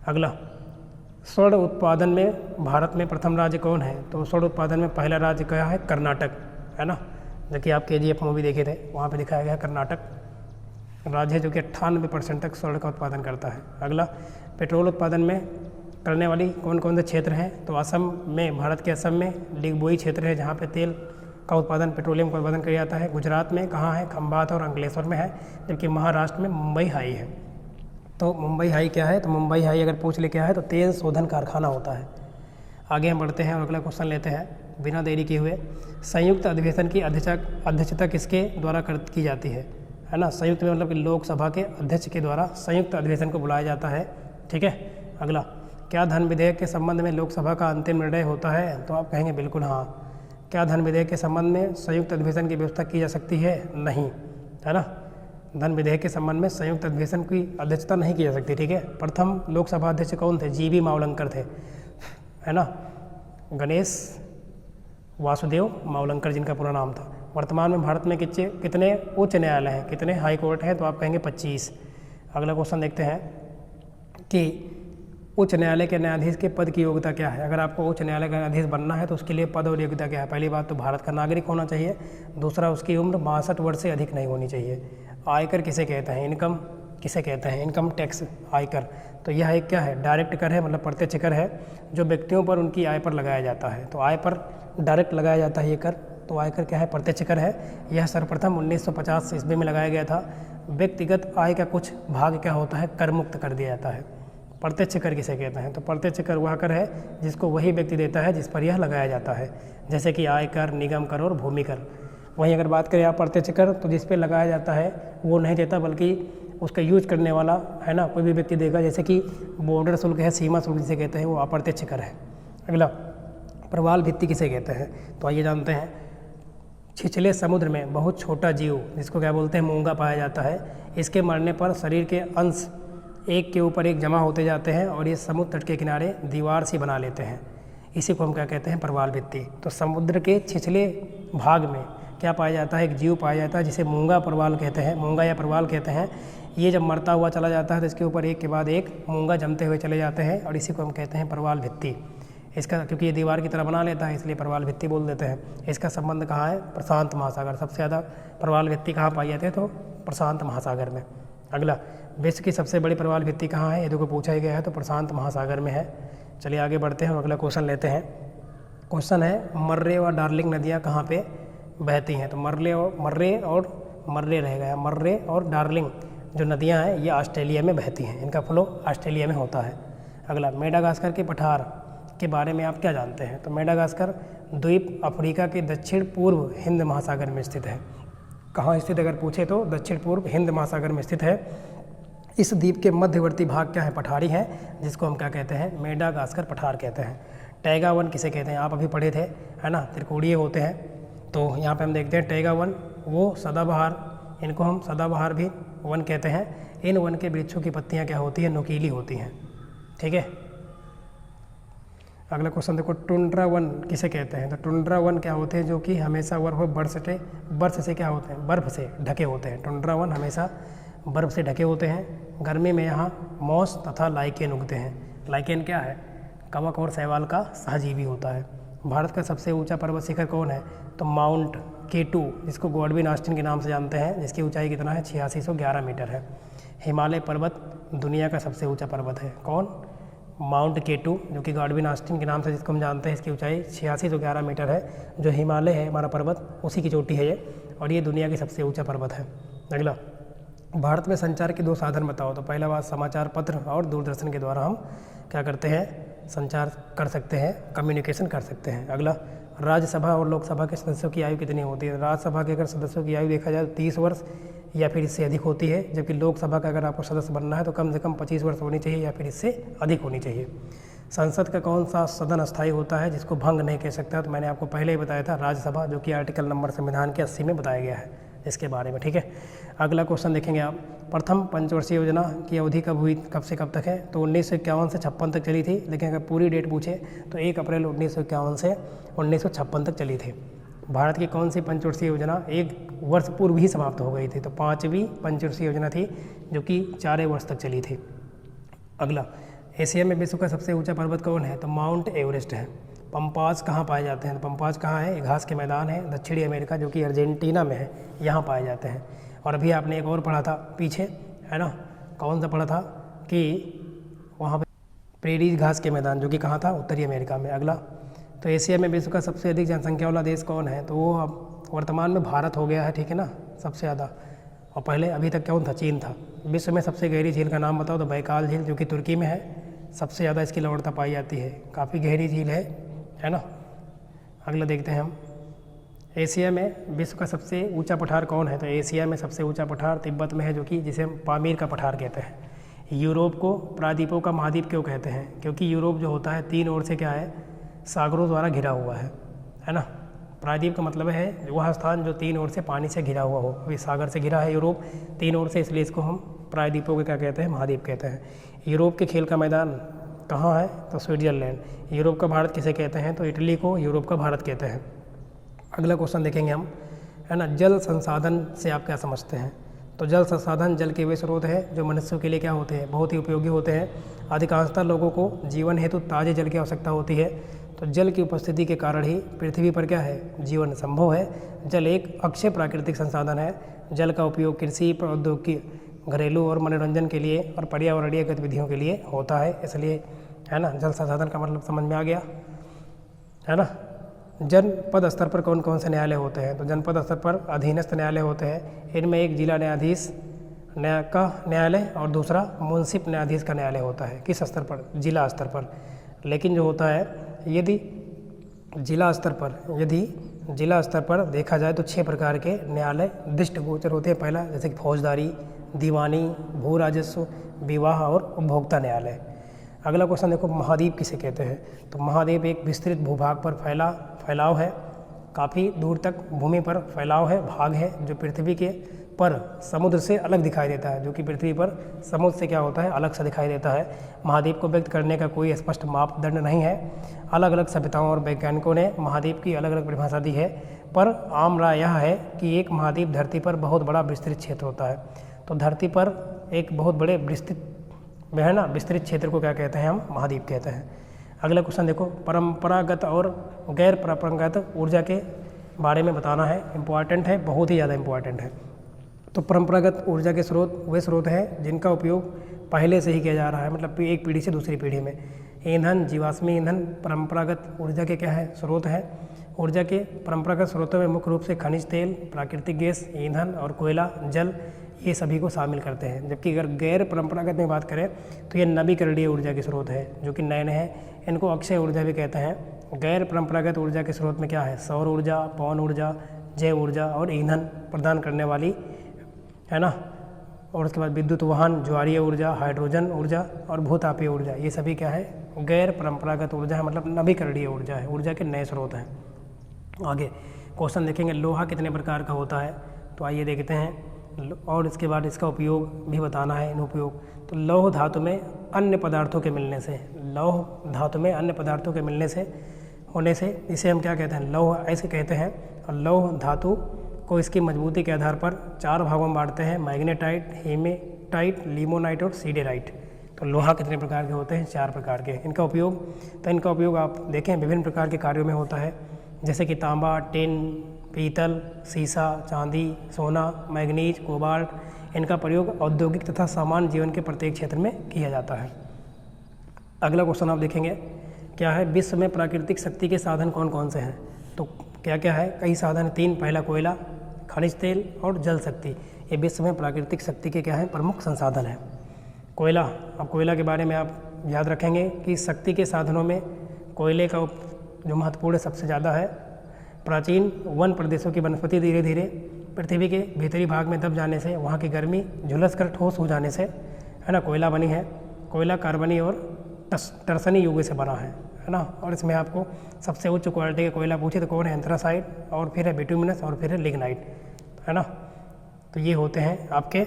A: अगला, स्वर्ण उत्पादन में भारत में प्रथम राज्य कौन है, तो स्वर्ण उत्पादन में पहला राज्य क्या है, कर्नाटक, है ना, जो कि आप KGF मूवी देखे थे, वहाँ पे दिखाया गया कर्नाटक राज्य है, जो कि 98% तक स्वर्ण का उत्पादन करता है। अगला, पेट्रोल उत्पादन में करने वाली कौन कौन से क्षेत्र हैं, तो असम में, भारत के असम में डिगबोई क्षेत्र है, जहाँ पे तेल का उत्पादन, पेट्रोलियम का उत्पादन किया जाता है। गुजरात में कहाँ है, खंभात और अंकलेश्वर में है, जबकि महाराष्ट्र में मुंबई हाई है। तो मुंबई हाई क्या है, तो मुंबई हाई अगर पूछ ले क्या है, तो तेल शोधन कारखाना होता है। आगे हम बढ़ते हैं और अगला क्वेश्चन लेते हैं बिना देरी किए हुए। संयुक्त अधिवेशन की अध्यक्षता किसके द्वारा की जाती है ना, संयुक्त में मतलब कि लोकसभा के अध्यक्ष के द्वारा संयुक्त अधिवेशन को बुलाया जाता है, ठीक है। अगला, क्या धन विधेयक के संबंध में लोकसभा का अंतिम निर्णय होता है, तो आप कहेंगे बिल्कुल हाँ। क्या धन विधेयक के संबंध में संयुक्त अधिवेशन की व्यवस्था की जा सकती है, नहीं, है ना, धन विधेयक के संबंध में संयुक्त अधिवेशन की अध्यक्षता नहीं की जा सकती, ठीक है। प्रथम लोकसभा अध्यक्ष कौन थे, GV मावलंकर थे, है ना, गणेश वासुदेव मावलंकर जिनका पूरा नाम था। वर्तमान में भारत में कितने उच्च न्यायालय हैं, कितने हाई कोर्ट हैं, तो आप कहेंगे 25। अगला क्वेश्चन देखते हैं कि उच्च न्यायालय के न्यायाधीश के पद की योग्यता क्या है। अगर आपको उच्च न्यायालय का न्यायाधीश बनना है तो उसके लिए पद और योग्यता क्या है। पहली बात तो भारत का नागरिक होना चाहिए, दूसरा उसकी उम्र 62 वर्ष से अधिक नहीं होनी चाहिए। आयकर किसे कहते हैं, इनकम किसे कहते हैं, इनकम टैक्स, आयकर। तो यह एक क्या है, डायरेक्ट कर है, मतलब प्रत्यक्ष कर है जो व्यक्तियों पर उनकी आय पर लगाया जाता है। तो आय पर डायरेक्ट लगाया जाता है ये कर, तो आयकर क्या है, प्रत्यक्ष कर है। यह सर्वप्रथम 1950 ईस्वी में लगाया गया था। व्यक्तिगत आय का कुछ भाग क्या होता है, कर मुक्त कर दिया जाता है। प्रत्यक्ष कर किसे कहते हैं, तो प्रत्यक्ष कर वह कर है जिसको वही व्यक्ति देता है जिस पर यह लगाया जाता है, जैसे कि आय कर, निगम कर और भूमि कर। वहीं अगर बात करें अप्रत्यक्ष कर, तो जिस पे लगाया जाता है वो नहीं देता, बल्कि उसका यूज करने वाला, है ना, कोई भी व्यक्ति देगा, जैसे कि बॉर्डर शुल्क है, सीमा शुल्क जिसे कहते हैं, वो अप्रत्यक्ष कर है। अगला, प्रवाल भित्ति किसे कहते हैं, तो आइए जानते हैं। छिछले समुद्र में बहुत छोटा जीव जिसको क्या बोलते हैं, मूंगा पाया जाता है। इसके मरने पर शरीर के अंश एक के ऊपर एक जमा होते जाते हैं और ये समुद्र तट के किनारे दीवार सी बना लेते हैं। इसी को हम क्या कहते हैं, प्रवाल भित्ति। तो समुद्र के छिछले भाग में क्या पाया जाता है, एक जीव पाया जाता है जिसे मूंगा प्रवाल कहते हैं, मूंगा या प्रवाल कहते हैं। ये जब मरता हुआ चला जाता है तो इसके ऊपर एक के बाद एक मूंगा जमते हुए चले जाते हैं और इसी को हम कहते हैं प्रवाल भित्ति। इसका क्योंकि ये दीवार की तरह बना लेता है इसलिए प्रवाल भित्ति बोल देते हैं। इसका संबंध कहाँ है, प्रशांत महासागर। सबसे ज़्यादा प्रवाल भित्ति कहाँ पाई जाती है, तो प्रशांत महासागर में। अगला, विश्व की सबसे बड़ी प्रवाल भित्ति कहाँ है, ये देखो पूछा ही गया है, तो प्रशांत महासागर में है। चलिए आगे बढ़ते हैं, अगला क्वेश्चन लेते हैं। क्वेश्चन है मर्रे और डार्लिंग नदियाँ कहाँ पे बहती हैं, तो मर्रे और मर्रे रहेगा, मर्रे और डार्लिंग जो नदियाँ हैं ये ऑस्ट्रेलिया में बहती हैं, इनका फ्लो ऑस्ट्रेलिया में होता है। अगला, मेडागास्कर के पठार के बारे में आप क्या जानते हैं, तो मेडागास्कर द्वीप अफ्रीका के दक्षिण पूर्व हिंद महासागर में स्थित है। कहाँ स्थित अगर पूछे तो दक्षिण पूर्व हिंद महासागर में स्थित है। इस द्वीप के मध्यवर्ती भाग क्या है, पठारी है, जिसको हम क्या कहते हैं, मेडागास्कर पठार कहते हैं। टैगा वन किसे कहते हैं, आप अभी पढ़े थे, है ना, त्रिकोणीय होते हैं। तो यहाँ पे हम देखते हैं टैगा वन वो सदाबहार, इनको हम सदाबहार भी वन कहते हैं। इन वन के वृक्षों की पत्तियाँ क्या होती हैं, नुकीली होती हैं। ठीक है। अगला क्वेश्चन देखो, टुंड्रा वन किसे कहते हैं, तो टुंड्रा वन क्या होते हैं, जो कि हमेशा बर्फ से क्या होते हैं, बर्फ से ढके होते हैं। टुंड्रा वन हमेशा बर्फ से ढके होते हैं। गर्मी में यहाँ मॉस तथा लाइकेन उगते हैं। लाइकेन क्या है, कवक और शैवाल का सहजीवी होता है। भारत का सबसे ऊंचा पर्वत शिखर कौन है, तो माउंट K2, जिसको गॉडविन ऑस्टिन के नाम से जानते हैं, जिसकी ऊंचाई कितना है, 8611 मीटर है। हिमालय पर्वत दुनिया का सबसे ऊंचा पर्वत है, कौन, माउंट K2, जो कि गॉडविन ऑस्टिन के नाम से जिसको हम जानते हैं, इसकी ऊंचाई 8611 मीटर है। जो हिमालय है हमारा पर्वत, उसी की चोटी है ये, और ये दुनिया की सबसे ऊंचा पर्वत है। अगला, भारत में संचार के 2 साधन बताओ, तो पहला बात समाचार पत्र और दूरदर्शन के द्वारा हम क्या करते हैं, संचार कर सकते हैं, कम्युनिकेशन कर सकते हैं। अगला, राज्यसभा और लोकसभा के सदस्यों की आयु कितनी होती है, राज्यसभा के अगर सदस्यों की आयु देखा जाए तो 30 वर्ष या फिर इससे अधिक होती है, जबकि लोकसभा का अगर आपको सदस्य बनना है तो कम से कम 25 वर्ष होनी चाहिए या फिर इससे अधिक होनी चाहिए। संसद का कौन सा सदन अस्थायी होता है जिसको भंग नहीं कह सकता, तो मैंने आपको पहले ही बताया था, राज्यसभा, जो कि आर्टिकल नंबर संविधान के 80 में बताया गया है इसके बारे में। ठीक है। अगला क्वेश्चन देखेंगे आप, प्रथम पंचवर्षीय योजना की अवधि कब हुई, कब से कब तक है, तो 1951 से 56 तक चली थी, लेकिन अगर पूरी डेट पूछे तो 1 अप्रैल 1951 से 1956 तक चली थी। भारत की कौन सी पंचवर्षीय योजना 1 वर्ष पूर्व ही समाप्त हो गई थी, तो 5वीं पंचवर्षीय योजना थी, जो कि 4 वर्ष तक चली थी। अगला, एशिया में विश्व का सबसे ऊंचा पर्वत कौन है, तो माउंट एवरेस्ट है। पंपास कहाँ पाए जाते हैं, तो पंपास कहाँ है, घास के मैदान है, दक्षिणी अमेरिका, जो कि अर्जेंटीना में है, यहाँ पाए जाते हैं। और अभी आपने एक और पढ़ा था पीछे, है ना, कौन सा पढ़ा था, कि वहाँ पे प्रेरीज घास के मैदान, जो कि कहाँ था, उत्तरी अमेरिका में। अगला, तो एशिया में विश्व का सबसे अधिक जनसंख्या वाला देश कौन है, तो वो अब वर्तमान में भारत हो गया है। ठीक है ना, सबसे ज़्यादा, और पहले अभी तक कौन था, चीन था। विश्व में सबसे गहरी झील का नाम बताओ, तो बैकाल झील, जो कि तुर्की में है, सबसे ज़्यादा इसकी लवणता पाई जाती है, काफ़ी गहरी झील है ना। अगला देखते हैं हम, एशिया में विश्व का सबसे ऊंचा पठार कौन है, तो एशिया में सबसे ऊंचा पठार तिब्बत में है, जो कि जिसे हम पामीर का पठार कहते हैं। यूरोप को प्रायद्वीपों का महाद्वीप क्यों कहते हैं, क्योंकि यूरोप जो होता है 3 ओर से क्या है, सागरों द्वारा घिरा हुआ है ना। प्रायद्वीप का मतलब है वह स्थान जो 3 ओर से पानी से घिरा हुआ हो, अभी सागर से घिरा है यूरोप 3 ओर से, इसलिए इसको हम प्रायद्वीपों के क्या कहते हैं, महाद्वीप कहते हैं। यूरोप के खेल का मैदान कहाँ है, तो स्विट्जरलैंड। यूरोप का भारत किसे कहते हैं, तो इटली को यूरोप का भारत कहते हैं। अगला क्वेश्चन देखेंगे हम, है ना, जल संसाधन से आप क्या समझते हैं, तो जल संसाधन जल के वे स्रोत है जो मनुष्यों के लिए क्या होते हैं, बहुत ही उपयोगी होते हैं। अधिकांशतः लोगों को जीवन हेतु ताज़े जल की आवश्यकता होती है, तो जल की उपस्थिति के कारण ही पृथ्वी पर क्या है, जीवन संभव है। जल एक अक्षय प्राकृतिक संसाधन है। जल का उपयोग कृषि, प्रौद्योगिकी, घरेलू और मनोरंजन के लिए और पर्यावरणीय गतिविधियों के लिए होता है, इसलिए, है ना, जल संसाधन का मतलब समझ में आ गया, है ना। जनपद स्तर पर कौन कौन से न्यायालय होते हैं, तो जनपद स्तर पर अधीनस्थ न्यायालय होते हैं। इनमें एक जिला न्यायाधीश का न्यायालय और दूसरा मुंसिफ न्यायाधीश का न्यायालय होता है। किस स्तर पर, जिला स्तर पर। लेकिन जो होता है, यदि जिला स्तर पर देखा जाए तो 6 प्रकार के न्यायालय दृष्टिगोचर होते हैं। पहला जैसे कि फौजदारी, दीवानी, भू राजस्व, विवाह और उपभोक्ता न्यायालय। अगला क्वेश्चन देखो, महाद्वीप किसे कहते हैं, तो महाद्वीप एक विस्तृत भूभाग पर फैलाव है, काफ़ी दूर तक भूमि पर फैलाव है, भाग है जो पृथ्वी के पर समुद्र से अलग दिखाई देता है, जो कि पृथ्वी पर समुद्र से क्या होता है, अलग सा दिखाई देता है। महाद्वीप को व्यक्त करने का कोई स्पष्ट मापदंड नहीं है। अलग अलग सभ्यताओं और वैज्ञानिकों ने महाद्वीप की अलग अलग परिभाषा दी है। पर आम राय यह है कि एक महाद्वीप धरती पर बहुत बड़ा विस्तृत क्षेत्र होता है। तो धरती पर एक बहुत बड़े विस्तृत क्षेत्र को क्या कहते हैं, हम महाद्वीप कहते हैं। अगला क्वेश्चन देखो, परंपरागत और गैर परंपरागत ऊर्जा के बारे में बताना है। इम्पॉर्टेंट है, बहुत ही ज़्यादा इम्पॉर्टेंट है। तो परंपरागत ऊर्जा के स्रोत वे स्रोत हैं जिनका उपयोग पहले से ही किया जा रहा है, मतलब एक पीढ़ी से दूसरी पीढ़ी में। ईंधन, जीवाश्मी ईंधन परंपरागत ऊर्जा के क्या है, स्रोत हैं। ऊर्जा के परंपरागत स्रोतों में मुख्य रूप से खनिज तेल, प्राकृतिक गैस, ईंधन और कोयला, जल, ये सभी को शामिल करते हैं। जबकि अगर गैर परंपरागत में बात करें तो ये नवीकरणीय ऊर्जा के स्रोत है, जो कि नए नए हैं। इनको अक्षय ऊर्जा भी कहते हैं। गैर परंपरागत ऊर्जा के स्रोत में क्या है, सौर ऊर्जा, पवन ऊर्जा, जैव ऊर्जा और ईंधन प्रदान करने वाली, है ना। और उसके बाद विद्युत वाहन, ज्वारीय ऊर्जा, हाइड्रोजन ऊर्जा और भूतापीय ऊर्जा, ये सभी क्या है, गैर परंपरागत ऊर्जा है, मतलब नवीकरणीय ऊर्जा है, ऊर्जा के नए स्रोत हैं। आगे क्वेश्चन देखेंगे, लोहा कितने प्रकार का होता है। तो आइए देखते हैं, और इसके बाद इसका उपयोग भी बताना है, इन उपयोग। तो लौह धातु में अन्य पदार्थों के मिलने से, लौह धातु में अन्य पदार्थों के मिलने से होने से इसे हम क्या कहते हैं, लौह ऐसे कहते हैं। और लौह धातु को इसकी मजबूती के आधार पर 4 भागों में बांटते हैं, मैग्नेटाइट, हेमेटाइट, लिमोनाइट और सीडेराइट। तो लोहा कितने प्रकार के होते हैं, 4 प्रकार के। इनका उपयोग आप देखें विभिन्न प्रकार के कार्यों में होता है, जैसे कि तांबा, टिन, पीतल, सीसा, चांदी, सोना, मैग्नीज, कोबाल्ट। इनका प्रयोग औद्योगिक तथा सामान्य जीवन के प्रत्येक क्षेत्र में किया जाता है। अगला क्वेश्चन आप देखेंगे, क्या है, विश्व में प्राकृतिक शक्ति के साधन कौन कौन से हैं। तो क्या क्या है, कई साधन हैं, 3। पहला कोयला, खनिज तेल और जल शक्ति। ये विश्व में प्राकृतिक शक्ति के क्या है, प्रमुख संसाधन हैं। कोयला, अब कोयला के बारे में आप याद रखेंगे कि शक्ति के साधनों में कोयले का जो महत्वपूर्ण सबसे ज़्यादा है। प्राचीन वन प्रदेशों की वनस्पति धीरे धीरे पृथ्वी के भीतरी भाग में दब जाने से, वहाँ की गर्मी झुलस कर ठोस हो जाने से, है ना, कोयला बनी है। कोयला कार्बनी और टर्सनी युग से बना है ना। और इसमें आपको सबसे उच्च क्वालिटी का कोयला पूछे तो कौन है, एंथ्रासाइट, और फिर है बिटुमिनस, और फिर है लिग्नाइट, है ना। तो ये होते हैं आपके,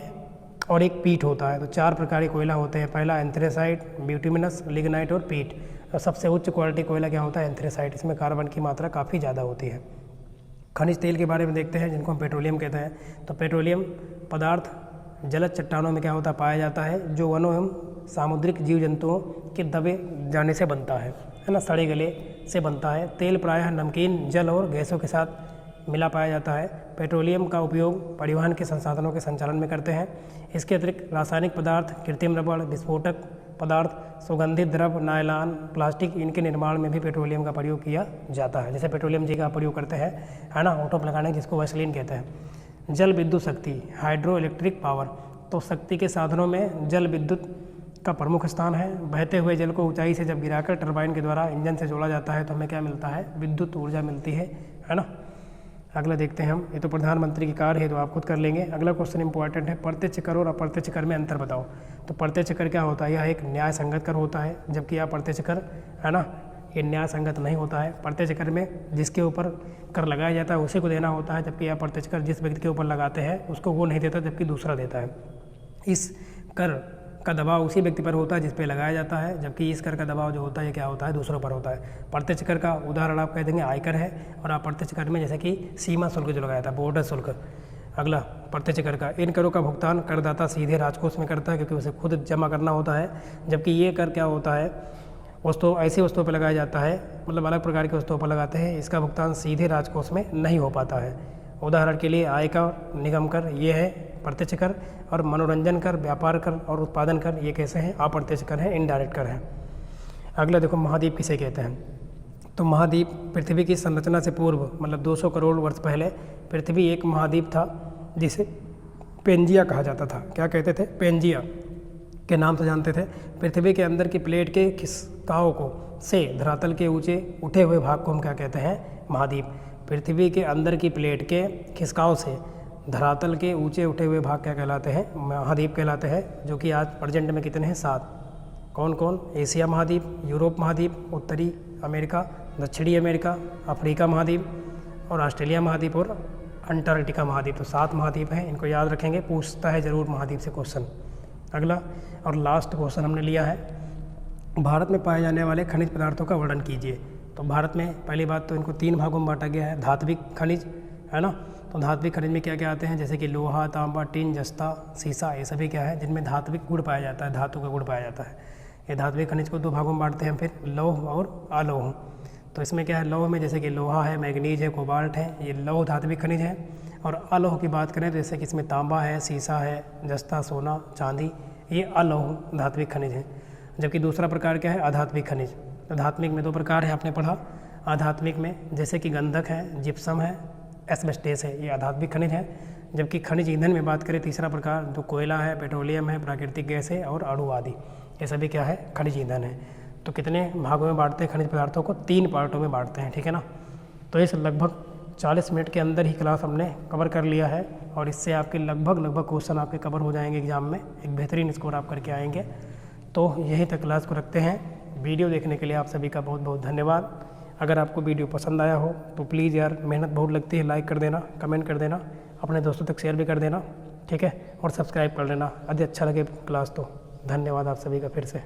A: और एक पीट होता है। तो 4 प्रकार के कोयला होते हैं, पहला एंथ्रासाइट, बिटुमिनस, लिग्नाइट और पीट। और सबसे उच्च क्वालिटी कोयला क्या होता है, एंथ्रासाइट। इसमें कार्बन की मात्रा काफ़ी ज़्यादा होती है। खनिज तेल के बारे में देखते हैं, जिनको हम पेट्रोलियम कहते हैं। तो पेट्रोलियम पदार्थ जलज चट्टानों में क्या होता है, पाया जाता है, जो वनों एवं सामुद्रिक जीव जंतुओं के दबे जाने से बनता है ना, सड़े गले से बनता है। तेल प्रायः नमकीन, जल और गैसों के साथ मिला पाया जाता है। पेट्रोलियम का उपयोग परिवहन के संसाधनों के संचालन में करते हैं। इसके अतिरिक्त रासायनिक पदार्थ, कृत्रिम रबड़, विस्फोटक पदार्थ, सुगंधित द्रव, नायलॉन, प्लास्टिक, इनके निर्माण में भी पेट्रोलियम का प्रयोग किया जाता है। जैसे पेट्रोलियम जी का प्रयोग करते हैं, है ना, ऑटो लगाने, जिसको वैसलीन कहते हैं। जल विद्युत शक्ति, हाइड्रो इलेक्ट्रिक पावर। तो शक्ति के साधनों में जल विद्युत का प्रमुख स्थान है। बहते हुए जल को ऊंचाई से जब गिराकर टरबाइन के द्वारा इंजन से जोड़ा जाता है तो हमें क्या मिलता है, विद्युत ऊर्जा मिलती है ना। अगला देखते हैं हम, ये तो प्रधानमंत्री की कार है तो आप खुद कर लेंगे। अगला क्वेश्चन इंपॉर्टेंट है, प्रत्यक्ष कर और अप्रत्यक्ष कर में अंतर बताओ। तो प्रत्यक्ष कर क्या होता है, यह एक न्याय संगत कर होता है, जबकि अप्रत्यक्ष कर, है ना, ये न्याय संगत नहीं होता है। प्रत्यक्ष कर में जिसके ऊपर कर लगाया जाता है उसी को देना होता है, जबकि अप्रत्यक्ष कर जिस व्यक्ति के ऊपर लगाते हैं उसको वो नहीं देता, जबकि दूसरा देता है। इस कर का दबाव उसी व्यक्ति पर होता है जिस पे लगाया जाता है, जबकि इस कर का दबाव जो होता है ये क्या होता है, दूसरों पर होता है। प्रत्यक्ष कर का उदाहरण आप कह देंगे आयकर है, और अप्रत्यक्ष कर में जैसे कि सीमा शुल्क जो लगाया था, बॉर्डर शुल्क। अगला प्रत्यक्ष कर का, इन करों का भुगतान करदाता सीधे राजकोष में करता है क्योंकि उसे खुद जमा करना होता है, जबकि ये कर क्या होता है, ऐसी वस्तुओं पर लगाया जाता है, मतलब अलग प्रकार की वस्तुओं पर लगाते हैं, इसका भुगतान सीधे राजकोष में नहीं हो पाता है। उदाहरण के लिए आयकर, निगम कर ये है प्रत्यक्ष कर, और मनोरंजन कर, व्यापार कर और उत्पादन कर ये कैसे हैं, अप्रत्यक्ष कर हैं, इनडायरेक्ट कर हैं। अगला देखो, महाद्वीप किसे कहते हैं। तो महाद्वीप पृथ्वी की संरचना से पूर्व, मतलब 200 करोड़ वर्ष पहले पृथ्वी एक महाद्वीप था जिसे पेंजिया कहा जाता था। क्या कहते थे, पेंजिया के नाम से जानते थे। पृथ्वी के अंदर की प्लेट के खिसकाव को से धरातल के ऊंचे उठे हुए भाग को हम क्या कहते हैं, महाद्वीप। पृथ्वी के अंदर की प्लेट के खिसकाव से धरातल के ऊंचे उठे हुए भाग क्या कहलाते हैं, महाद्वीप कहलाते हैं, जो कि आज प्रेजेंट में कितने हैं, 7। कौन कौन, एशिया महाद्वीप, यूरोप महाद्वीप, उत्तरी अमेरिका, दक्षिणी अमेरिका, अफ्रीका महाद्वीप और ऑस्ट्रेलिया महाद्वीप और अंटार्कटिका महाद्वीप। तो 7 महाद्वीप हैं, इनको याद रखेंगे, पूछता है जरूर महाद्वीप से क्वेश्चन। अगला और लास्ट क्वेश्चन हमने लिया है, भारत में पाए जाने वाले खनिज पदार्थों का वर्णन कीजिए। तो भारत में पहली बात तो इनको 3 भागों में बांटा गया है, धात्विक खनिज, है ना। तो धात्विक खनिज में क्या क्या आते हैं, जैसे कि लोहा, तांबा, टिन, जस्ता, सीसा, ये सभी क्या है जिनमें धात्विक गुण पाया जाता है, धातु का गुण पाया जाता है। ये धात्विक खनिज को 2 भागों में बांटते हैं फिर, लौह और अलोह। तो इसमें क्या है, लौह में जैसे कि लोहा है, मैग्नीज है, कोबाल्ट है, ये लौह धात्विक खनिज है। और अलोह की बात करें तो जैसे कि इसमें तांबा है, सीसा है, जस्ता, सोना, चांदी, ये अलोह धात्विक खनिज है। जबकि दूसरा प्रकार क्या है, अधात्विक खनिज। तो धात्विक में 2 प्रकार है, आपने पढ़ा। अधात्विक में जैसे कि गंधक है, जिप्सम है, एस्बेस्टेस है, ये अधात्विक खनिज है। जबकि खनिज ईंधन में बात करें तीसरा प्रकार, जो कोयला है, पेट्रोलियम है, प्राकृतिक गैस है और अणु आदि, ये सभी क्या है, खनिज ईंधन है। तो कितने भागों में बांटते हैं खनिज पदार्थों को, 3 पार्टों में बांटते हैं, ठीक है ना। तो इस लगभग 40 मिनट के अंदर ही क्लास हमने कवर कर लिया है और इससे आपके लगभग क्वेश्चन आपके कवर हो जाएंगे एग्जाम में, एक बेहतरीन स्कोर आप करके आएंगे। तो यहीं तक क्लास को रखते हैं। वीडियो देखने के लिए आप सभी का बहुत बहुत धन्यवाद। अगर आपको वीडियो पसंद आया हो तो प्लीज़ यार, मेहनत बहुत लगती है, लाइक कर देना, कमेंट कर देना, अपने दोस्तों तक शेयर भी कर देना, ठीक है, और सब्सक्राइब कर लेना यदि अच्छा लगे क्लास तो। धन्यवाद आप सभी का फिर से।